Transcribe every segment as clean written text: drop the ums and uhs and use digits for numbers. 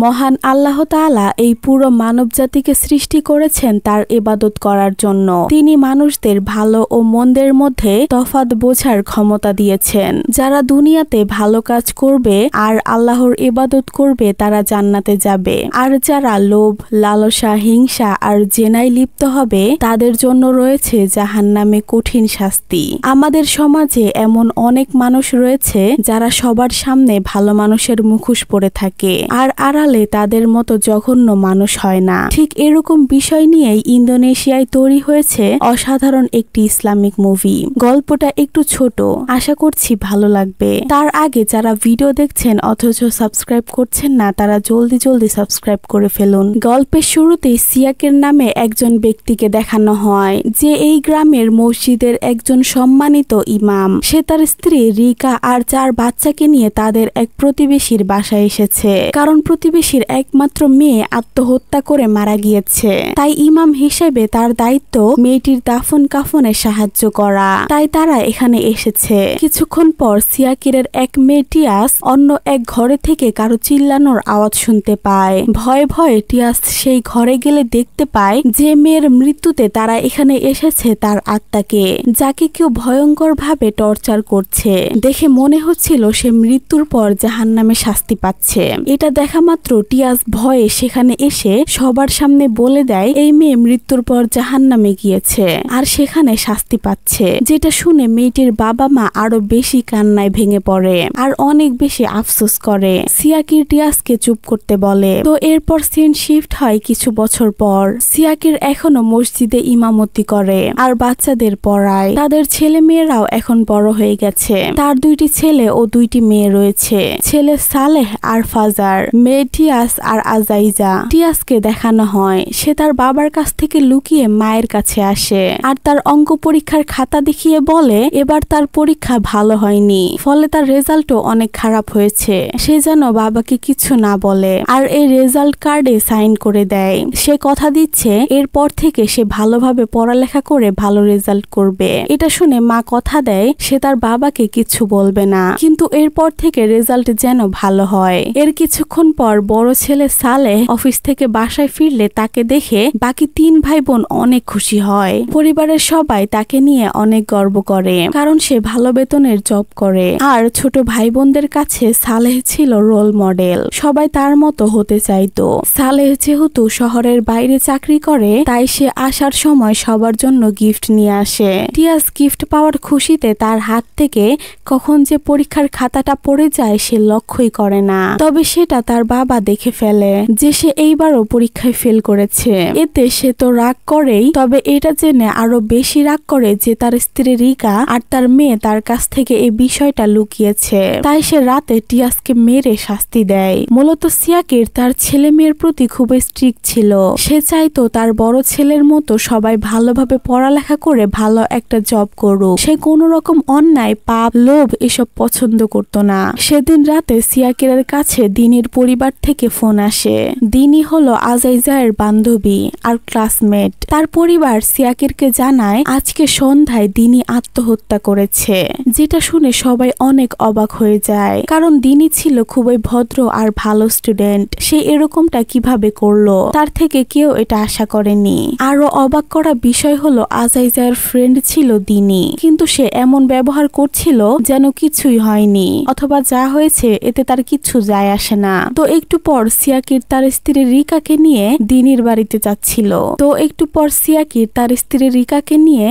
মহান আল্লাহ তাআলা এই পুরো মানবজাতিকে সৃষ্টি করেছেন তার ইবাদত করার জন্য। তিনি মানুষদের ভালো ও মন্দের মধ্যে তফাৎ বোঝার ক্ষমতা দিয়েছেন। যারা দুনিয়াতে ভালো কাজ করবে আর আল্লাহর ইবাদত করবে তারা জান্নাতে যাবে, আর যারা লোভ, লালসা, হিংসা আর জেনায় লিপ্ত হবে তাদের জন্য রয়েছে জাহান্নামে কঠিন শাস্তি। আমাদের সমাজে এমন অনেক মানুষ রয়েছে যারা সবার সামনে ভালো মানুষের মুখোশ পরে থাকে আর আড়ালে তাদের মতো জঘন্য মানুষ হয় না। ঠিক এরকম বিষয় নিয়েই ইন্দোনেশিয়ায় তৈরি হয়েছে অসাধারণ একটি ইসলামিক মুভি। গল্পটা একটু ছোট, আশা করছি ভালো লাগবে। তার আগে যারা ভিডিও দেখছেন অথচ সাবস্ক্রাইব করছেন না তারা জলদি সাবস্ক্রাইব করে ফেলুন। গল্পের শুরুতেই সিয়াকের নামে একজন ব্যক্তিকে দেখানো হয় যে এই গ্রামের মসজিদের একজন সম্মানিত ইমাম। সে তার স্ত্রী রিকা আর 4 বাচ্চাকে নিয়ে তাদের এক প্রতিবেশীর বাসায় এসেছে, কারণ প্রতিবেশীর একমাত্র মেয়ে আত্মহত্যা করে মারা গিয়েছে। তাই ইমাম হিসেবে তার দায়িত্ব মেয়েটির দাফন কাফনে সাহায্য করা। তাই তারা এখানে এসেছে। কিছুক্ষণ পর সিয়াকিরের এক মেয়ে টিয়াস অন্য এক ঘরে থেকে কারো চিল্লানোর আওয়াজ শুনতে পায়। ভয়ে ভয়ে টিয়াস সেই ঘরে গেলে দেখতে পায় যে মেয়ের মৃত্যুতে তারা এখানে এসেছে তার আত্মাকে, যাকে কেউ ভয়ঙ্কর ভাবে টর্চার করছে। দেখে মনে হচ্ছিল সে মৃত্যুর পর জাহান্নামে শাস্তি পাচ্ছে। এটা দেখা মাত্র টিয়াস ভয়ে সেখানে এসে সবার সামনে বলে দেয় এই মেয়ে মৃত্যুর পর জাহান্নামে গিয়েছে আর সেখানে শাস্তি পাচ্ছে। যেটা শুনে মেয়েটির বাবা মা আরো বেশি কান্নায় ভেঙে পড়ে আর অনেক বেশি আফসোস করে। সিয়াকির টিয়াসকে চুপ করতে বলে। তো এরপর সিন শিফট হয় কিছু বছর পর। সিয়াকির এখনো মসজিদে ইমামতি করে আর বাচ্চাদের পড়ায়। তাদের ছেলে মেয়েরাও এখন বড় হয়ে গেছে। তার 2টি ছেলে ও 2টি মেয়ে রয়েছে। ছেলে সালেহ আর ফাজার, মেয়ে টিয়াস আর আজাইজা। টিয়াসকে দেখানো হয় সে তার বাবার কাছ থেকে লুকিয়ে মায়ের কাছে আসে আর তার অঙ্ক পরীক্ষার খাতা দেখিয়ে বলে এবার তার পরীক্ষা ভালো হয়নি, ফলে তার রেজাল্টও অনেক খারাপ হয়েছে। সে যেন বাবাকে কিছু না বলে আর এই রেজাল্ট কার্ডে সাইন করে দেয়। সে কথা দিচ্ছে এরপর থেকে সে ভালোভাবে পড়ালেখা করে ভালো রেজাল্ট করবে। এটা শুনে মা কথা দেয় সে তার বাবাকে কিছু বলবে না, কিন্তু এরপর থেকে রেজাল্ট যেন ভালো হয়। এর কিছুক্ষণ পর বড় ছেলে সালেহ অফিস থেকে বাসায় ফিরলে তাকে দেখে বাকি 3 ভাই বোন অনেক খুশি হয়। পরিবারের সবাই তাকে নিয়ে অনেক গর্ব করে কারণ সে ভালো বেতনের জব করে। আর ছোট ভাই বোনদের কাছে সালেহ ছিল রোল মডেল। সবাই তার মতো হতে চাইতো। সালেহ যেহেতু শহরের বাইরে চাকরি করে তাই সে আসার সময় সবার জন্য গিফট নিয়ে আসে। টিয়াস গিফট পাওয়ার খুশিতে তার হাত থেকে কখন যে পরীক্ষার খাতাটা পড়ে যায় সে লক্ষ্যই করে না। তবে সেটা তার বাবা দেখে ফেলে যে সে এইবারও পরীক্ষায় ফেল করেছে। এতে সে তো রাগ করেই, তবে এটা জেনে আরো বেশি রাগ করে যে তার স্ত্রী রিকা আর তার মেয়ে তার কাছ থেকে এই বিষয়টা লুকিয়েছে। তাই সে রাতে টিয়াসকে মেরে শাস্তি দেয়। মূলত সিয়াকির তার ছেলে মেয়ের প্রতি খুবই স্ট্রিক্ট ছিল। সে চাইতো তার বড় ছেলের মতো সবাই ভালোভাবে পড়ালেখা করে ভালো একটা জব করুক। সে কোনো রকম অন্যায়, পাপ, লোভ এসব পছন্দ করত না। সেদিন রাতে সিয়াকিরের কাছে দিনির পরিবার থেকে ফোন আসে। দিনি হলো আজাইজায়ের বান্ধবী আর ক্লাসমেট। তার পরিবার সিয়াকিরকে জানায় আজকে সন্ধ্যায় দিনি আত্মহত্যা করেছে। যেটা শুনে সবাই অনেক অবাক হয়ে যায়, কারণ দিনি ছিল খুবই ভদ্র আর ভালো স্টুডেন্ট। সে এরকমটা কিভাবে করলো, তার থেকে কেউ এটা আশা করেনি। আরো অবাক করা বিষয় হলো আজাইজায়ের ফ্রেন্ড ছিল দিনি, কিন্তু সে এমন ব্যবহার করছিল যেন কিছুই হয়নি, অথবা যা হয়েছে এতে তার কিছু যায় আসে না। তো একটু পর সিয়াকির তার স্ত্রী রিকাকে নিয়ে দিনির বাড়িতে যাচ্ছিল।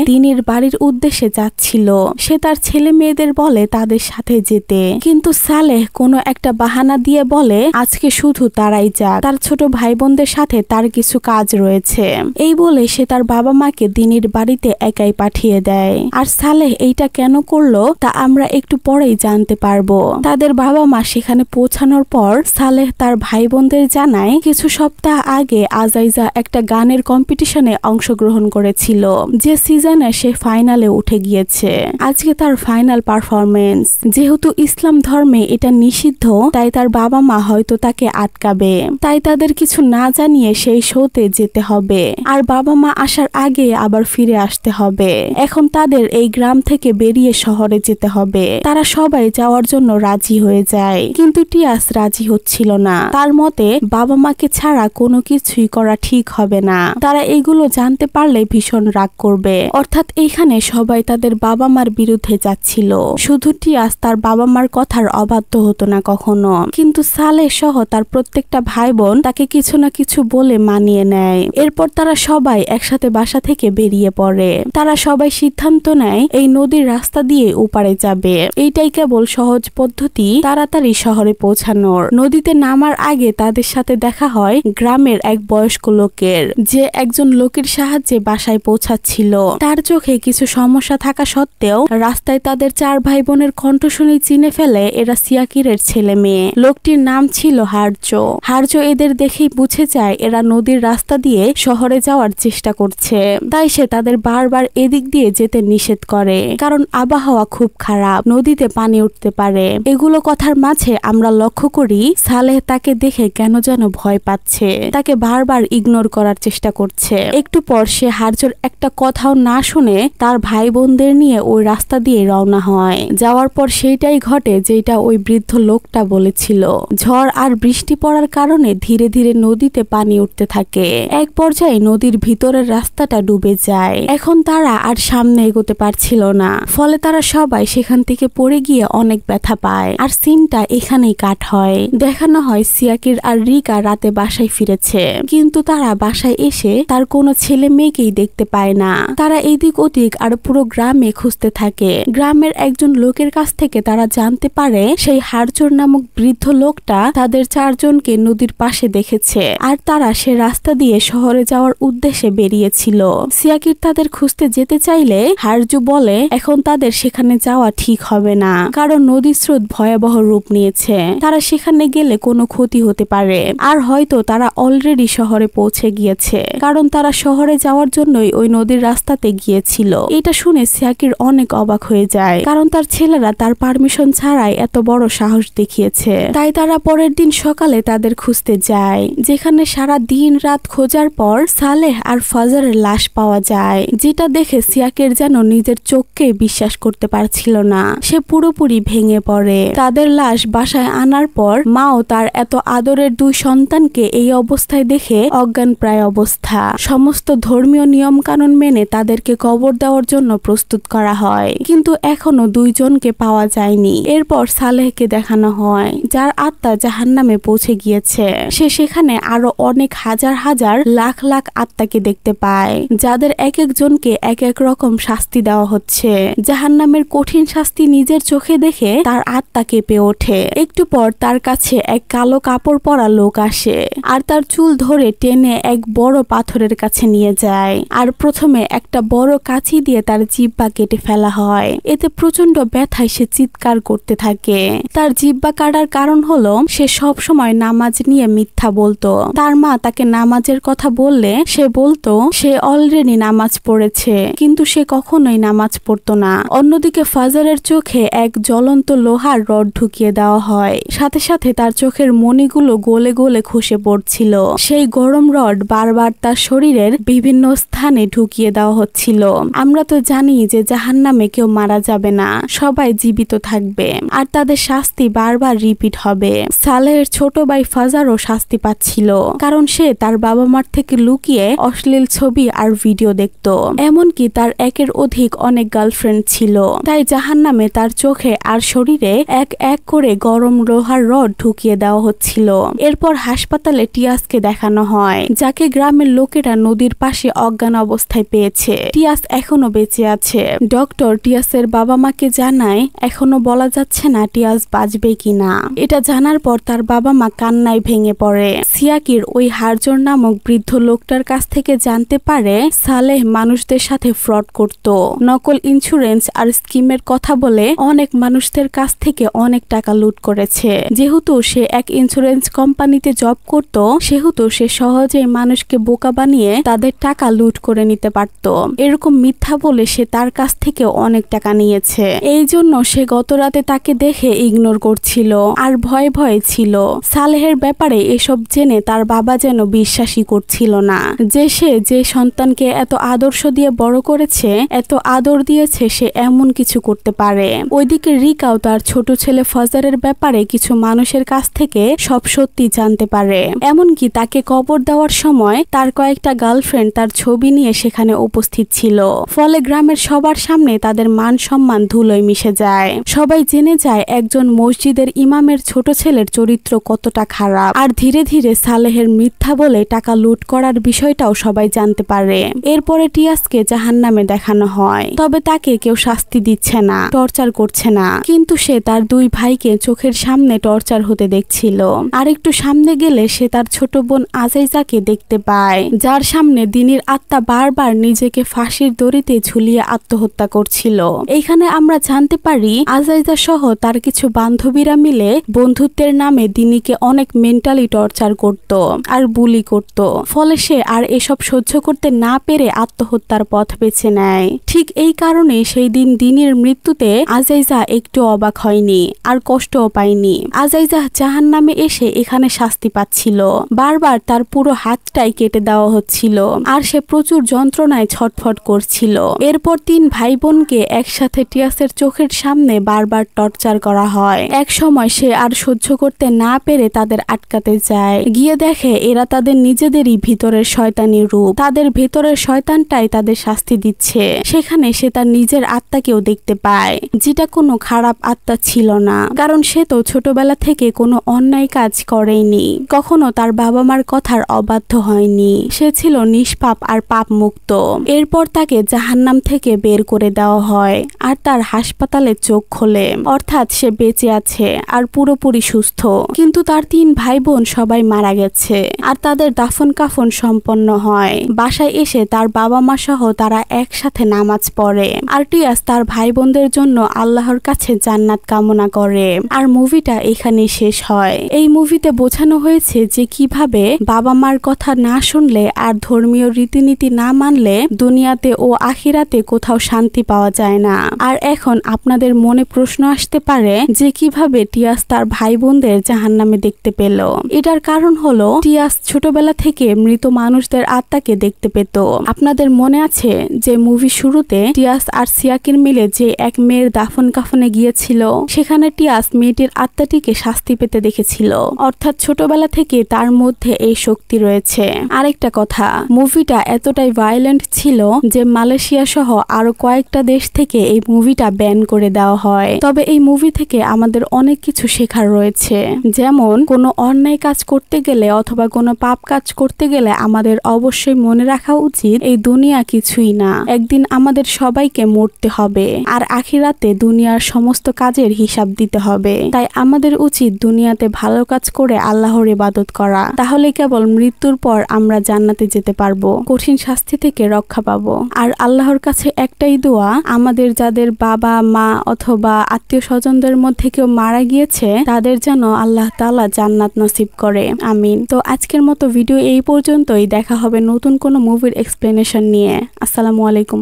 দিনির বাড়ির উদ্দেশ্যে যাচ্ছিল। সে তার ছেলে মেয়েদের বলে তাদের সাথে যেতে, কিন্তু সালেহ কোনো একটা বাহানা দিয়ে বলে আজকে শুধু তারাই যাক, তার ছোট ভাই বোনদের সাথে তার কিছু কাজ রয়েছে। এই বলে সে তার বাবা মাকে দিনির বাড়িতে একাই পাঠিয়ে দেয়। আর সালেহ এইটা কেন করলো তা আমরা একটু পরেই জানতে পারবো। তাদের বাবা মা সেখানে পৌঁছানোর পর সালেহ তার ভাই বোনদের জানায় কিছু সপ্তাহ আগে আজাইজা একটা গানের কম্পিটিশনে অংশগ্রহণ করেছিল, যে সিজনে সে ফাইনালে উঠে গিয়েছে। আজকে তার ফাইনাল পারফরমেন্স। যেহেতু ইসলাম ধর্মে এটা নিষিদ্ধ তাই তার বাবা মা হয়তো তাকে আটকাবে, তাই তাদের কিছু না জানিয়ে সেই শোতে যেতে হবে আর বাবা মা আসার আগে আবার ফিরে আসতে হবে। এখন তাদের এই গ্রাম থেকে বেরিয়ে শহরে যেতে হবে। তারা সবাই যাওয়ার জন্য রাজি হয়ে যায়, কিন্তু টিয়াস রাজি হচ্ছিল না। তার মতে বাবা মাকে ছাড়া কোনো কিছুই করা ঠিক হবে না। তারা এগুলো জানতে পারলে ভীষণ রাগ করবে। অর্থাৎ এইখানে সবাই তাদের বাবা মার বিরুদ্ধে যাচ্ছিল। শুধু টিয়াস তার বাবা মার কথার অবাধ্য হতো না কখনো, কিন্তু সালেহ সহ তার প্রত্যেকটা ভাই বোন তাকে কিছু না কিছু বলে মানিয়ে নেয়। এরপর তারা সবাই একসাথে বাসা থেকে বেরিয়ে পড়ে। তারা সবাই সিদ্ধান্ত নেয় এই নদীর রাস্তা দিয়ে ওপারে যাবে। এইটাই কেবল সহজ পদ্ধতি তাড়াতাড়ি শহরে পৌঁছানোর। নদীতে নামার আগে তাদের সাথে দেখা হয় গ্রামের এক বয়স্ক লোকের, যে একজন লোকের সাহায্যে বাসায় পৌঁছাচ্ছিল। তার চোখে কিছু সমস্যা থাকা সত্ত্বেও রাস্তায় তাদের 4 ভাই বোনের কণ্ঠ শুনে চিনে ফেলে এরা সিয়াকিরের ছেলে মেয়ে। লোকটির নাম ছিল হার্য। হার্য এদের দেখেই বুঝে যায় এরা নদীর রাস্তা দিয়ে শহরে যাওয়ার চেষ্টা করছে। তাই সে তাদের বারবার এদিক দিয়ে যেতে নিষেধ করে, কারণ আবহাওয়া খুব খারাপ, নদীতে পানি উঠতে পারে। এগুলো কথার মাঝে আমরা লক্ষ্য করি সালেহ তাকে দেখে কেন যেন ভয় পাচ্ছে, তাকে বারবার ইগনোর করার চেষ্টা করছে। একটু পর সে হার্যর একটা কথাও না শুনে তার ভাই বোনদের নিয়ে ওই রাস্তা দিয়ে রওনা হয়। যাওয়ার পর সেইটাই ঘটে যেটা ওই বৃদ্ধ লোকটা বলেছিল। ঝড় আর বৃষ্টি পড়ার কারণে ধীরে ধীরে নদীতে পানি উঠতে থাকে। এক পর্যায়ে নদীর ভিতরের রাস্তাটা ডুবে যায়। এখন তারা আর সামনে এগোতে পারছিল না, ফলে তারা সবাই সেখান থেকে পড়ে গিয়ে অনেক ব্যথা পায়। আর সিনটা এখানেই কাট হয়। দেখানো হয় সিয়াকির আর রিকা রাতে বাসায় ফিরেছে, কিন্তু তারা বাসায় এসে তার কোনো ছেলে মেয়েকেই দেখতে পায় না। তারা এদিক ওদিক আর পুরো গ্রামে খুঁজতে থাকে। গ্রামের একজন লোকের কাছ থেকে তারা জানতে পারে সেই হার্জর নামক বৃদ্ধ লোকটা তাদের 4 জনকে নদীর পাশে দেখেছে, আর তারা সে রাস্তা দিয়ে শহরে যাওয়ার উদ্দেশ্যে বেরিয়েছিল। সিয়াকির তাদের খুঁজতে যেতে চাইলে হার্জু বলে এখন তাদের সেখানে যাওয়া ঠিক হবে না, কারণ নদীর স্রোত ভয়াবহ রূপ নিয়েছে। তারা সেখানে গেলে কোনো ক্ষতি হতে পারে, আর হয়তো তারা অলরেডি শহরে পৌঁছে গিয়েছে, কারণ তারা শহরে যাওয়ার জন্যই ওই নদীর রাস্তাতে গিয়েছিল। এটা শুনে সিয়াকির অনেক অবাক হয়ে যায়, কারণ তার ছেলেরা তার পারমিশন ছাড়াই এত বড় সাহস দেখিয়েছে। তাই তারা পরের দিন সকালে তাদের খুঁজতে যায়, যেখানে সারা দিন রাত খোঁজার পর সালেহ আর ফাজারের লাশ পাওয়া যায়, যেটা দেখে সিয়াকির যেন নিজের চোখকে বিশ্বাস করতে পারছিল না। সে পুরোপুরি ভেঙে পড়ে। তাদের লাশ বাসায় আনার পর মাও তার এত আদরের 2 সন্তানকে এই অবস্থায় দেখে অজ্ঞান প্রায় অবস্থা। সমস্ত ধর্মীয় নিয়ম কানুন মেনে তাদেরকে কবর দেওয়ার জন্য প্রস্তুত করা হয়, কিন্তু এখনো 2 জনকে পাওয়া যায়নি। এরপর সালেহকে দেখানো হয়, যার আত্মা জাহান্নামে পৌঁছে গিয়েছে। সে সেখানে আরো অনেক হাজার হাজার লাখ লাখ আত্মাকে দেখতে পায়, যাদের এক একজনকে এক এক রকম শাস্তি দেওয়া হচ্ছে। জাহান্নামের কঠিন শাস্তি নিজের চোখে দেখে তার আত্মা কেঁপে ওঠে। একটু পর তার কাছে এক কালো কাপড় পরা লোক আসে, আর তার চুল ধরে টেনে এক বড় পাথরের কাছে নিয়ে যায়, আর প্রথমে একটা বড় কাঁচি দিয়ে তার জিহ্বা কেটে ফেলা হয়। এতে প্রচন্ড ব্যথায় সে চিৎকার করতে থাকে। তার জিহ্বা কাটার কারণ হলো সে সব সময় নামাজ নিয়ে মিথ্যা বলতো। তার মা তাকে নামাজের কথা বললে সে বলতো সে অলরেডি নামাজ পড়েছে, কিন্তু সে কখনোই নামাজ পড়তো না। অন্যদিকে ফাজারের চোখে এক জ্বলন্ত লোহার রড ঢুকিয়ে দেওয়া হয়, সাথে সাথে তার চোখের মণিগুলো গলে গলে খসে পড়ছিল। সেই গরম রড বারবার তার শরীরের বিভিন্ন স্থানে ঢুকিয়ে দেওয়া হচ্ছিল। আমরা তো জানি যে জাহান্নামে কেউ মারা যাবে না, সবাই জীবিত থাকবে, আর তাদের শাস্তি বারবার রিপিট হবে। সালেহের ছোট ভাই ফাজারও শাস্তি পাচ্ছিল, কারণ সে তার বাবা মার থেকে লুকিয়ে অশ্লীল ছবি আর ভিডিও দেখত। এমনকি তার একের অধিক অনেক গার্লফ্রেন্ড ছিল। তাই জাহান্নামে তার চোখে আর শরীরে এক এক করে গরম লোহার রড ঢুকিয়ে দেওয়া হচ্ছিল। এরপর হাসপাতালে টিয়াসকে দেখানো হয়, যাকে গ্রামের লোকেরা নদীর পাশে অজ্ঞান অবস্থায় পেয়েছে। টিয়াস এখনো বেঁচে আছে। ডক্টর টিয়াসের বাবা মাকে জানায় এখনো বলা যাচ্ছে না টিয়াস বাঁচবে কিনা। এটা জানার পর তার বাবা মা কান্নায় ভেঙে পড়ে। সিয়াকির ওই হার্জর নামক বৃদ্ধ লোকটার কাছ থেকে জানতে পারে সালেহ মানুষদের সাথে ফ্রড করত, নকল ইন্স্যুরেন্স আর স্কিমের কথা বলে অনেক মানুষদের কাছ থেকে অনেক টাকা লুট করেছে। যেহেতু সে এক ইন্স্যুরেন্স কোম্পানিতে জব করত, সেহেতু সে সহজেই মানুষকে বোকা বানিয়ে তাদের টাকা লুট করে নিতে পারত। এরকম মিথ্যা বলে সে তার কাছ থেকে অনেক টাকা নিয়েছে। এই জন্য সে গত রাতে তাকে দেখে ইগনোর করছিল আর ভয়ে ভয়ে ছিল। সালেহের ব্যাপারে এসব জেনে জেনে তার বাবা যেন বিশ্বাসই করছিল না যে সে যে সন্তানকে এত আদর্শ দিয়ে বড় করেছে, এত আদর দিয়েছে, সে এমন কিছু করতে পারে। ওইদিকে রিকাও তার ছোট ছেলে ফজরের ব্যাপারে কিছু মানুষের কাছ থেকে সব সত্যি জানতে পারে। এমনকি তাকে কবর দেওয়ার সময় তার কয়েকটা গার্লফ্রেন্ড তার ছবি নিয়ে সেখানে উপস্থিত ছিল। ফলে গ্রামের সবার সামনে তাদের মান সম্মান ধুলোয় মিশে যায়। সবাই জেনে যায় একজন মসজিদের ইমামের ছোট ছেলের চরিত্র কতটা খারাপ। আর ধীরে ধীরে সালেহের মিথ্যা বলে টাকা লুট করার বিষয়টাও সবাই জানতে পারে। এরপরে টিয়াসকে জাহান্নামে দেখানো হয়, তবে তাকে কেউ শাস্তি দিচ্ছে না, টর্চার করছে না। কিন্তু সে তার দুই ভাইকে চোখের সামনে টর্চার হতে দেখছিল। আর একটু সামনে গেলে সে তার ছোট বোন আজাইজাকে দেখতে পায়, যার সামনে দিনের আত্মা বারবার নিজেকে ফাঁসির দড়িতে ঝুলিয়ে আত্মহত্যা করছিল। এইখানে আমরা জানতে পারি আজাইজা সহ তার কিছু বান্ধবীরা মিলে বন্ধুত্বের নামে দিনীকে অনেক মেন্টালি টর্চার করত আর বুলি করত। ফলে সে আর এসব সহ্য করতে না পেরে আত্মহত্যার পথ বেছে নেয়। ঠিক এই কারণে সেই দিন দিনের মৃত্যুতে আজাইজা একটু অবাক হয়নি আর কষ্টও পায়নি। আজাইজা জাহান্নামে এসে এখানে শাস্তি পাচ্ছিল। বারবার তার পুরো হাতটাই কেটে দেওয়া হচ্ছিল আর সে প্রচুর যন্ত্রণায় ছটফট করছিল। এরপর তিন ভাই বোনকে একসাথে টিয়াসের চোখের সামনে বারবার টর্চার করা হয়। এক সময় সে আর সহ্য করতে না পেরে তাদের আটকাতে যায়। গিয়ে দেখে এরা তাদের নিজেদেরই ভিতরের শয়তানি রূপ, তাদের ভেতরের শয়তানটাই তাদের শাস্তি দিচ্ছে। সেখানে সে তার নিজের আত্মাকেও দেখতে পায়, যেটা কোনো খারাপ আত্মা ছিল না, কারণ সে তো ছোটবেলা থেকে কোনো অন্যায় কাজ করেনি, কখনো তার বাবা মার কথার অবাধ্য হয়নি। সে ছিল নিষ্পাপ আর পাপ মুক্ত। এরপর তাকে জাহান্নাম থেকে বের করে দেওয়া হয় আর তার হাসপাতালে চোখ খোলে, অর্থাৎ সে বেঁচে আছে আর পুরোপুরি সুস্থ। কিন্তু তার তিন ভাই বোন সবাই মারা গেছে আর তাদের দাফন কাফন সম্পন্ন হয়। বাসায় এসে তার বাবা মা সহ তারা একসাথে নামাজ পড়ে আর টিয়াস তার ভাই বোনদের জন্য আল্লাহর কাছে জান্নাত কামনা করে। আর মুভিটা এখানেই শেষ হয়। এই মুভিতে বোঝানো হয়েছে যে কিভাবে বাবা মার কথা না শুনলে আর ধর্মীয় রীতিনীতি না মানলে দুনিয়াতে ও আখিরাতে কোথাও শান্তি পাওয়া যায় না। আর এখন আপনাদের মনে প্রশ্ন আসতে পারে যে কিভাবে টিয়াস তার ভাই বোনদের জাহান্নামে দেখতে পেল। এটার কারণ হলো টিয়াস ছোটবেলা থেকে মৃত মানুষদের আত্মাকে দেখতে পেত। আপনাদের মনে আছে যে মুভি শুরুতে টিয়াস আর সিয়াকির মিলে যে এক মেয়ের দাফন কাফনে গিয়েছিল, সেখানে টিয়াস মেয়েটির আত্মাটিকে শাস্তি পেতে দেখেছিল। অর্থাৎ ছোটবেলা থেকে তার মধ্যে এই শক্তি রয়েছে। আরেকটা কথা, মুভিটা এতটাই ভায়োলেন্ট ছিল যে মালয়েশিয়া সহ আরো কয়েকটা দেশ থেকে এই মুভিটা ব্যান করে দেওয়া হয়। তবে এই মুভি থেকে আমাদের অনেক কিছু শেখার রয়েছে, যেমন কোনো অন্যায় কাজ করতে গেলে অথবা কোনো পাপ কাজ করতে গেলে আমাদের অবশ্যই মনে রাখা উচিত এই দুনিয়া কিছুই না, একদিন আমাদের সবাইকে মরতে হবে আর আখিরাতে দুনিয়ার সমস্ত কাজের হিসাব দিতে হবে। তাই আমাদের উচিত দুনিয়াতে ভালো কাজ করে আল্লাহর ইবাদত করা, তাহলে কেবল মৃত্যুর পর আমরা জান্নাতে যেতে পারবো, কঠিন শাস্তি থেকে রক্ষা পাবো। আর আল্লাহর কাছে একটাই দোয়া, আমাদের যাদের বাবা মা অথবা আত্মীয় স্বজনদের মধ্যে কেউ মারা গিয়েছে তাদের যেন আল্লাহ তাআলা জান্নাত নসিব করে, আমিন। তো আজকের মতো ভিডিও এই পর্যন্তই। দেখা হবে নতুন কোনো মুভির এক্সপ্লেনেশন নিয়ে। আসসালামু আলাইকুম।